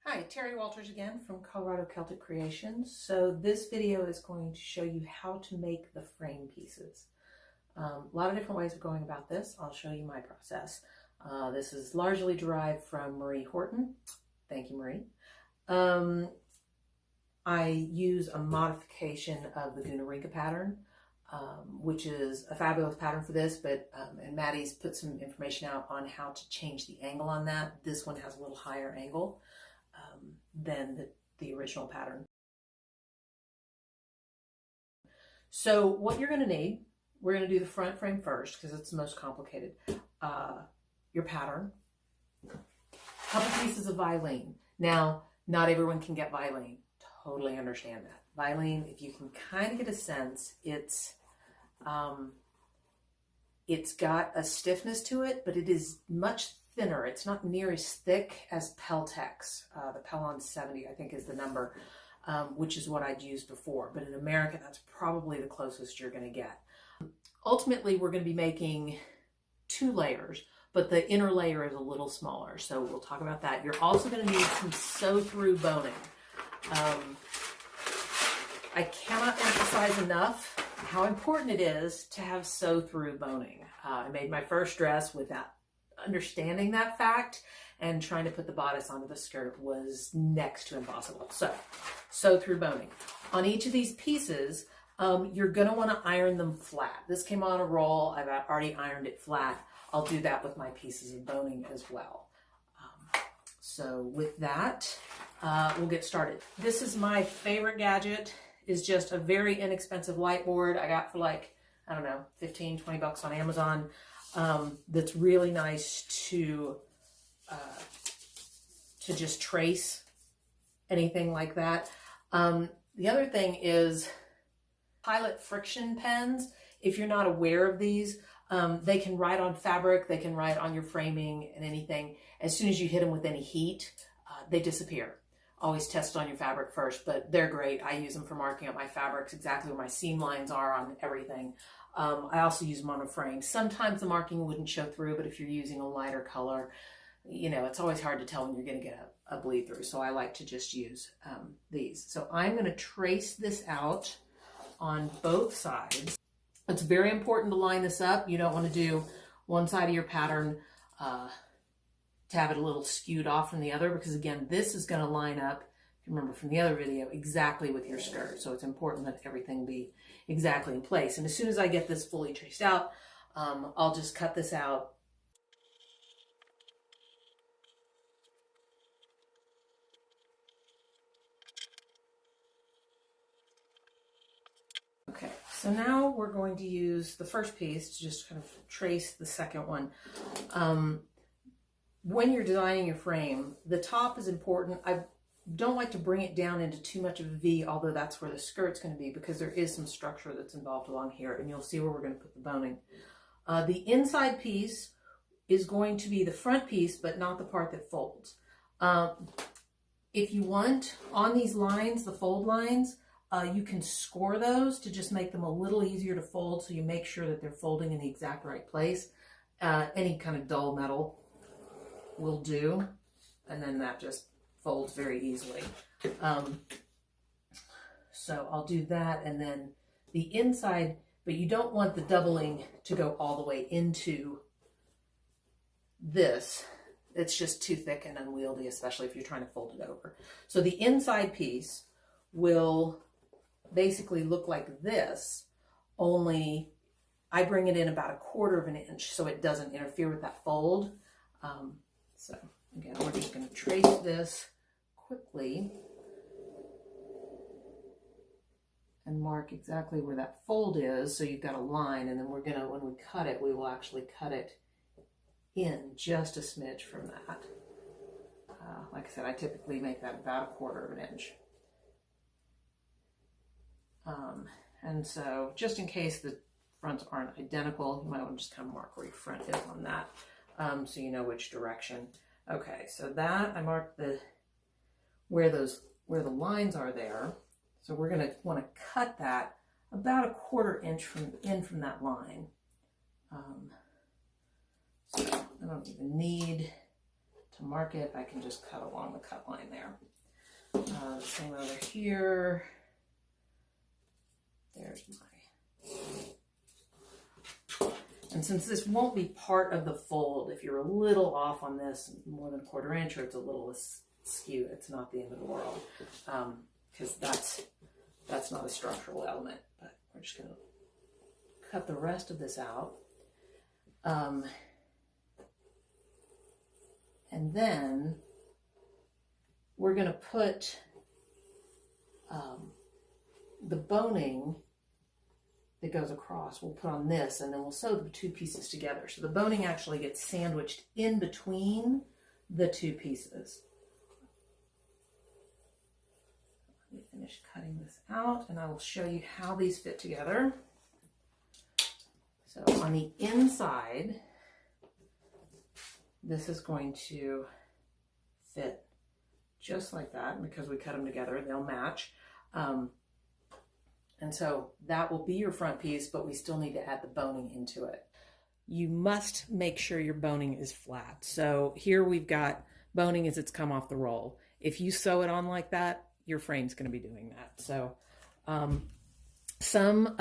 Hi, Terry Walters again from Colorado Celtic Creations. So this video is going to show you how to make the frame pieces. A lot of different ways of going about this. I'll show you my process. This is largely derived from Marie Horton. Thank you, Marie. I use a modification of the Gunarinka pattern, which is a fabulous pattern for this, but and Maddie's put some information out on how to change the angle on that. This one has a little higher angle than the original pattern. So what you're going to need, we're going to do the front frame first because it's the most complicated. Your pattern, a couple pieces of Vilene. Now, not everyone can get Vilene. Totally understand that. Vilene, if you can kind of get a sense, it's got a stiffness to it, but it is much thinner. It's not near as thick as Peltex. The Pelon 70, I think, is the number, which is what I'd used before. But in America, that's probably the closest you're going to get. Ultimately, we're going to be making 2 layers, but the inner layer is a little smaller. So we'll talk about that. You're also going to need some sew-through boning. I cannot emphasize enough how important it is to have sew-through boning. I made my first dress without understanding that fact, and trying to put the bodice onto the skirt was next to impossible. So, sew-through boning. On each of these pieces, you're going to want to iron them flat. This came on a roll. I've already ironed it flat. I'll do that with my pieces of boning as well. So with that, we'll get started. This is my favorite gadget. Is just a very inexpensive light board I got for like, I don't know, 15, 20 bucks on Amazon. That's really nice to just trace anything like that. The other thing is Pilot friction pens. If you're not aware of these, they can write on fabric, they can write on your framing and anything. As soon as you hit them with any heat, they disappear. Always test on your fabric first, but they're great. I use them for marking up my fabrics, exactly where my seam lines are on everything. I also use them on a frame. Sometimes the marking wouldn't show through, but if you're using a lighter color, you know, it's always hard to tell when you're going to get a bleed through. So I like to just use these. So I'm going to trace this out on both sides. It's very important to line this up. You don't want to do one side of your pattern to have it a little skewed off from the other, because again, this is going to line up, if you remember from the other video, exactly with your skirt. So it's important that everything be exactly in place. And as soon as I get this fully traced out, I'll just cut this out. Okay, so now we're going to use the first piece to just kind of trace the second one. When you're designing your frame, the top is important. I don't like to bring it down into too much of a V, although that's where the skirt's going to be, because there is some structure that's involved along here, and you'll see where we're going to put the boning. The inside piece is going to be the front piece, but not the part that folds. If you want, on these lines, the fold lines, you can score those to just make them a little easier to fold, so you make sure that they're folding in the exact right place. Any kind of dull metal will do, and then that just folds very easily. So I'll do that, and then the inside, but you don't want the doubling to go all the way into this. It's just too thick and unwieldy, especially if you're trying to fold it over. So the inside piece will basically look like this, only I bring it in about 1/4 of an inch so it doesn't interfere with that fold. So again, we're just going to trace this quickly and mark exactly where that fold is, so you've got a line, and then we're going to, when we cut it, we will actually cut it in just a smidge from that. Like I said, I typically make that about 1/4 of an inch. And so just in case the fronts aren't identical, you might want to just kind of mark where your front is on that, so you know which direction. Okay, so that I marked where the lines are there. So we're going to want to cut that about 1/4 inch from that line. So I don't even need to mark it, I can just cut along the cut line there. The same over here. There's my... And since this won't be part of the fold, if you're a little off on this, more than a 1/4 inch, or it's a little askew, it's not the end of the world, because that's not a structural element. But we're just going to cut the rest of this out. And then we're going to put the boning that goes across, we'll put on this, and then we'll sew the two pieces together. So the boning actually gets sandwiched in between the two pieces. Let me finish cutting this out, and I will show you how these fit together. So on the inside, this is going to fit just like that, and because we cut them together, they'll match. And so that will be your front piece, but we still need to add the boning into it. You must make sure your boning is flat. So here we've got boning as it's come off the roll. If you sew it on like that, your frame's going to be doing that. So some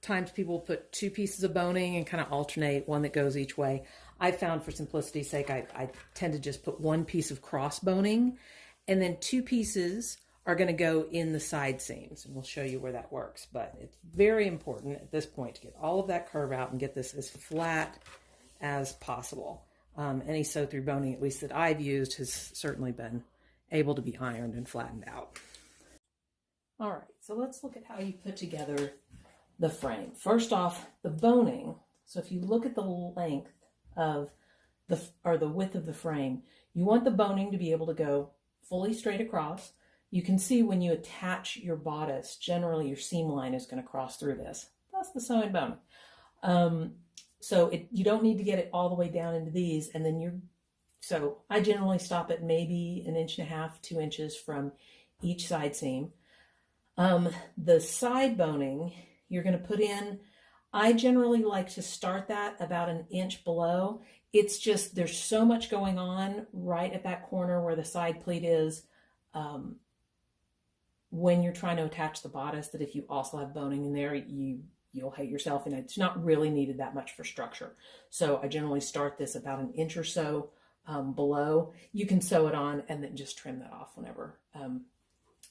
times people put two pieces of boning and kind of alternate, one that goes each way. I found, for simplicity's sake, I tend to just put one piece of cross boning, and then two pieces are going to go in the side seams, and we'll show you where that works. But it's very important at this point to get all of that curve out and get this as flat as possible. Any sew through boning, at least that I've used, has certainly been able to be ironed and flattened out. All right, so let's look at how you put together the frame. First off, the boning. So if you look at the length of the width of the frame, you want the boning to be able to go fully straight across. You can see when you attach your bodice, generally your seam line is going to cross through this. That's the sewing bone. So you don't need to get it all the way down into these, and then so I generally stop at maybe 1.5 inches, 2 inches from each side seam. The side boning, you're going to put in, I generally like to start that about 1 inch below. It's just, there's so much going on right at that corner where the side pleat is, when you're trying to attach the bodice, that if you also have boning in there, you'll hate yourself, and it's not really needed that much for structure. So I generally start this about 1 inch or so below. You can sew it on and then just trim that off whenever,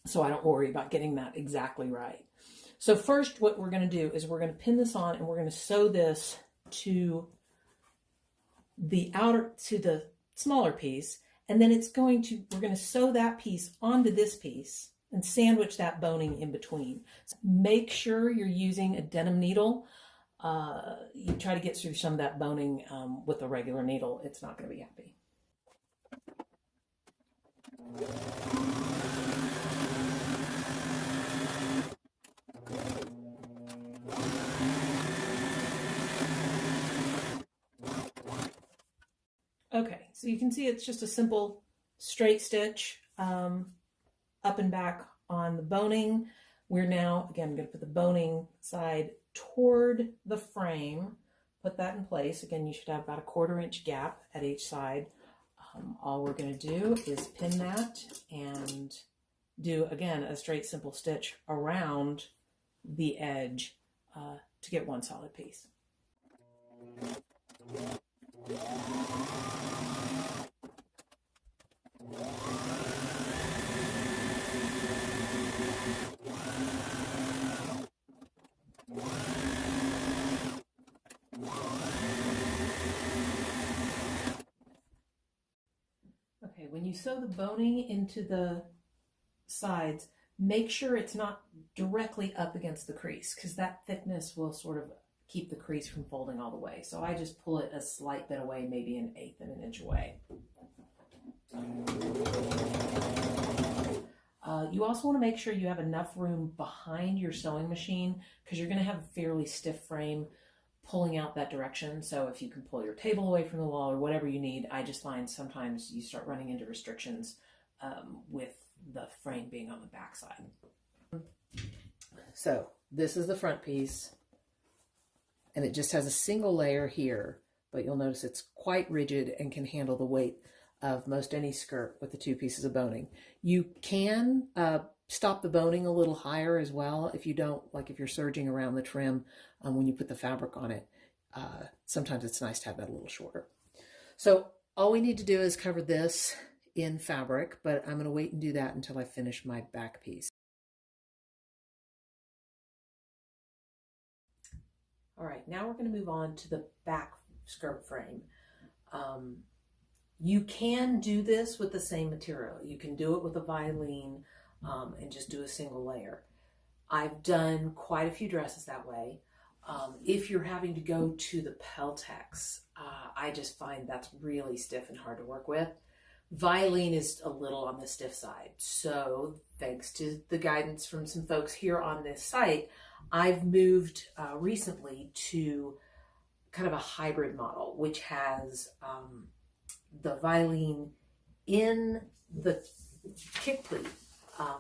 so I don't worry about getting that exactly right. So first, what we're going to do is we're going to pin this on, and we're going to sew this to the smaller piece, and then we're going to sew that piece onto this piece and sandwich that boning in between. So make sure you're using a denim needle. You try to get through some of that boning with a regular needle, it's not going to be happy. Okay, so you can see it's just a simple straight stitch up and back on the boning. We're now, again, going to put the boning side toward the frame, put that in place. Again, you should have about a 1/4 inch gap at each side. All we're going to do is pin that and do, again, a straight simple stitch around the edge to get one solid piece. Okay, when you sew the boning into the sides, make sure it's not directly up against the crease, because that thickness will sort of keep the crease from folding all the way. So I just pull it a slight bit away, maybe 1/8 of an inch away. You also want to make sure you have enough room behind your sewing machine, because you're going to have a fairly stiff frame pulling out that direction. So if you can pull your table away from the wall or whatever you need, I just find sometimes you start running into restrictions with the frame being on the back side. So this is the front piece, and it just has a single layer here, but you'll notice it's quite rigid and can handle the weight of most any skirt with the 2 pieces of boning. You can stop the boning a little higher as well if you don't, like if you're serging around the trim when you put the fabric on it. Sometimes it's nice to have that a little shorter. So all we need to do is cover this in fabric, but I'm going to wait and do that until I finish my back piece. All right, now we're going to move on to the back skirt frame. You can do this with the same material. You can do it with a Vilene and just do a single layer. I've done quite a few dresses that way. If you're having to go to the Peltex, I just find that's really stiff and hard to work with. Vilene is a little on the stiff side. So thanks to the guidance from some folks here on this site, I've moved recently to kind of a hybrid model, which has the Vilene in the kick pleat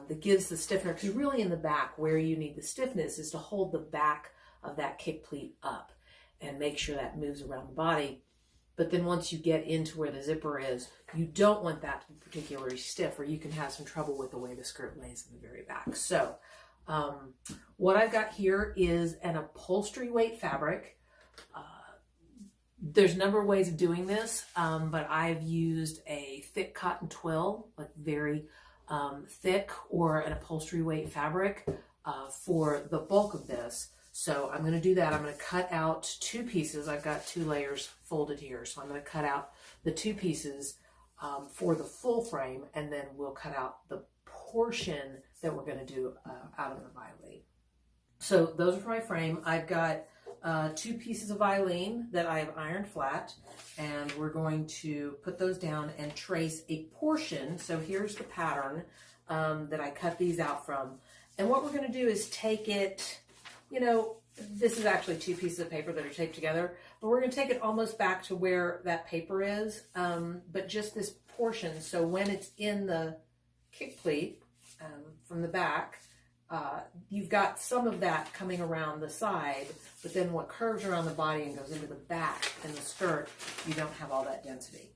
that gives the stiffener, because really in the back where you need the stiffness is to hold the back of that kick pleat up and make sure that moves around the body. But then once you get into where the zipper is, you don't want that to be particularly stiff, or you can have some trouble with the way the skirt lays in the very back. So what I've got here is an upholstery weight fabric. There's a number of ways of doing this, but I've used a thick cotton twill, like very thick, or an upholstery weight fabric for the bulk of this. So I'm going to do that. I'm going to cut out 2 pieces. I've got 2 layers folded here. So I'm going to cut out the 2 pieces for the full frame, and then we'll cut out the portion that we're going to do out of the Vilene. So those are for my frame. I've got 2 pieces of Vilene that I have ironed flat, and we're going to put those down and trace a portion. So here's the pattern that I cut these out from. And what we're going to do is take it, you know, this is actually 2 pieces of paper that are taped together, but we're going to take it almost back to where that paper is, but just this portion. So when it's in the kick pleat from the back, you've got some of that coming around the side, but then what curves around the body and goes into the back in the skirt, you don't have all that density.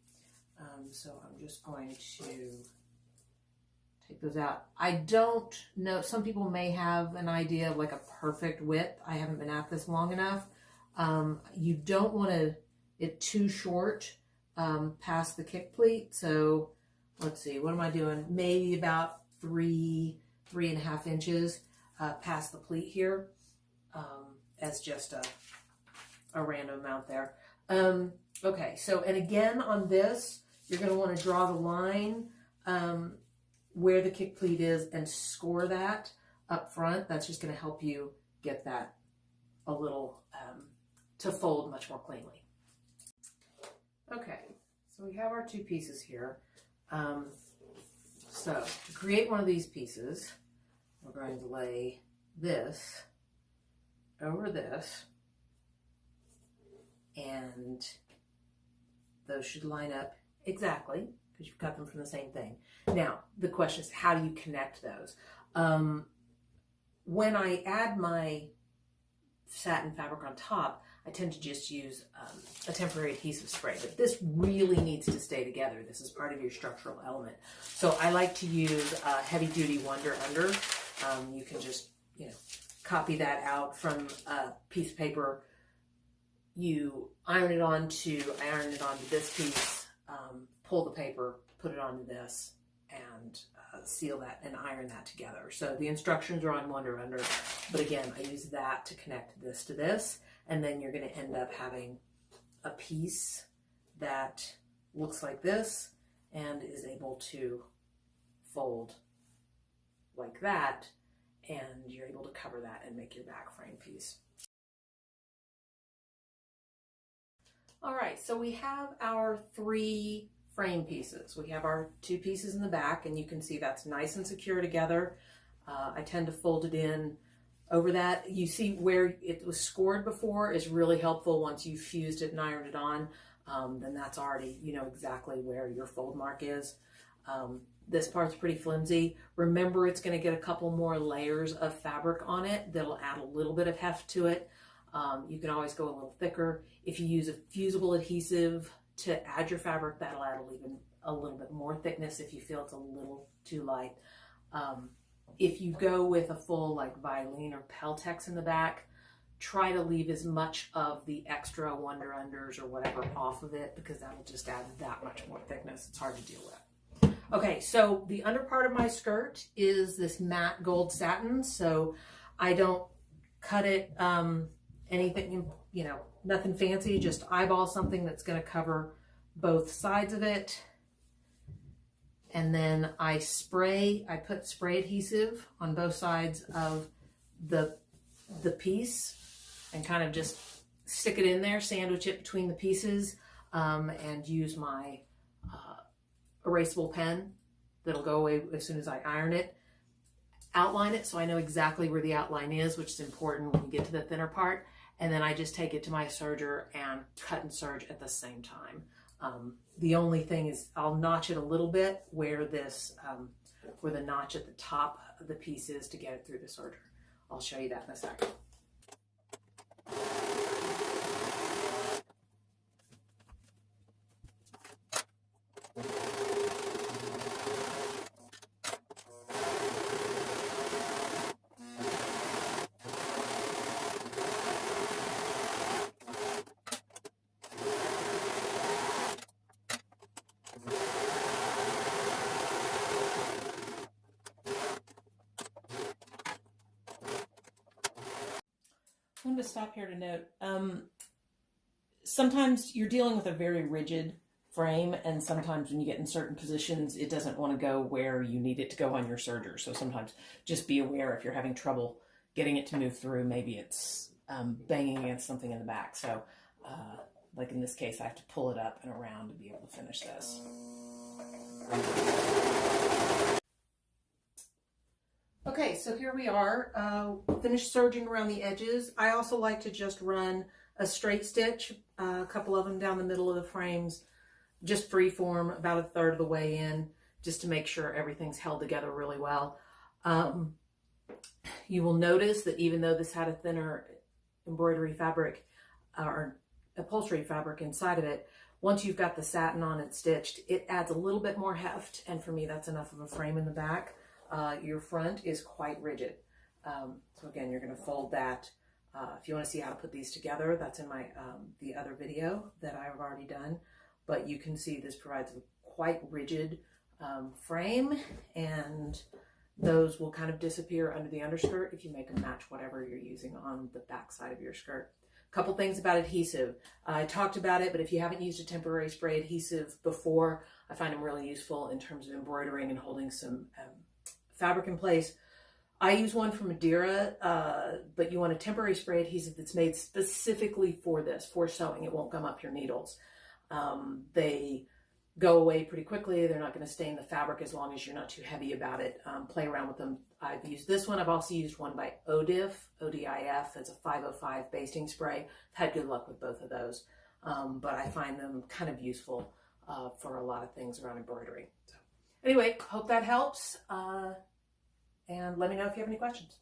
So I'm just going to take those out. I don't know, some people may have an idea of like a perfect width. I haven't been at this long enough. You don't want it too short past the kick pleat. So let's see, what am I doing? Maybe about 3.5 inches past the pleat here, as just a random amount there. Okay, so, and again on this, you're going to want to draw the line where the kick pleat is and score that up front. That's just going to help you get that a little to fold much more cleanly. Okay, so we have our 2 pieces here. So to create one of these pieces, we're going to lay this over this, and those should line up exactly because you've cut them from the same thing. Now, the question is, how do you connect those? When I add my satin fabric on top, I tend to just use a temporary adhesive spray, but this really needs to stay together. This is part of your structural element. So I like to use heavy duty Wonder Under. You can just, you know, copy that out from a piece of paper. You iron it onto, I ironed it onto this piece, pull the paper, put it onto this, and seal that and iron that together. So the instructions are on Wonder Under, but again, I use that to connect this to this, and then you're going to end up having a piece that looks like this and is able to fold like that, and you're able to cover that and make your back frame piece. All right, so we have our 3 frame pieces. We have our 2 pieces in the back, and you can see that's nice and secure together. I tend to fold it in over that. You see where it was scored before is really helpful. Once you've fused it and ironed it on, then that's already, you know exactly where your fold mark is. This part's pretty flimsy. Remember, it's going to get a couple more layers of fabric on it that'll add a little bit of heft to it. You can always go a little thicker. If you use a fusible adhesive to add your fabric, that'll add even a little bit more thickness if you feel it's a little too light. If you go with a full like Vilene or Peltex in the back, try to leave as much of the extra Wonder Unders or whatever off of it, because that'll just add that much more thickness. It's hard to deal with. Okay, so the under part of my skirt is this matte gold satin, so I don't cut it anything, you know, nothing fancy, just eyeball something that's going to cover both sides of it. And then I put spray adhesive on both sides of the piece and kind of just stick it in there, sandwich it between the pieces, and use my erasable pen that'll go away as soon as I iron it. Outline it so I know exactly where the outline is, which is important when you get to the thinner part. And then I just take it to my serger and cut and serge at the same time. The only thing is I'll notch it a little bit where where the notch at the top of the piece is to get it through the serger. I'll show you that in a second. I'm going to stop here to note, sometimes you're dealing with a very rigid frame, and sometimes when you get in certain positions, it doesn't want to go where you need it to go on your serger. So sometimes just be aware if you're having trouble getting it to move through, maybe it's banging against something in the back. So like in this case, I have to pull it up and around to be able to finish this. Okay, so here we are, finished serging around the edges. I also like to just run a straight stitch, a couple of them down the middle of the frames, just free form, about a third of the way in, just to make sure everything's held together really well. You will notice that even though this had a thinner embroidery fabric or upholstery fabric inside of it, once you've got the satin on and stitched, it adds a little bit more heft, and for me that's enough of a frame in the back. Your front is quite rigid. So again, you're going to fold that. If you want to see how to put these together, that's in my the other video that I've already done. But you can see this provides a quite rigid frame, and those will kind of disappear under the underskirt if you make them match whatever you're using on the back side of your skirt. A couple things about adhesive. I talked about it, but if you haven't used a temporary spray adhesive before, I find them really useful in terms of embroidering and holding some fabric in place. I use one from Madeira, but you want a temporary spray adhesive that's made specifically for this, for sewing. It won't gum up your needles. They go away pretty quickly. They're not going to stain the fabric as long as you're not too heavy about it. Play around with them. I've used this one. I've also used one by ODIF, O-D-I-F. It's a 505 basting spray. I've had good luck with both of those, but I find them kind of useful for a lot of things around embroidery. So anyway, hope that helps. And let me know if you have any questions.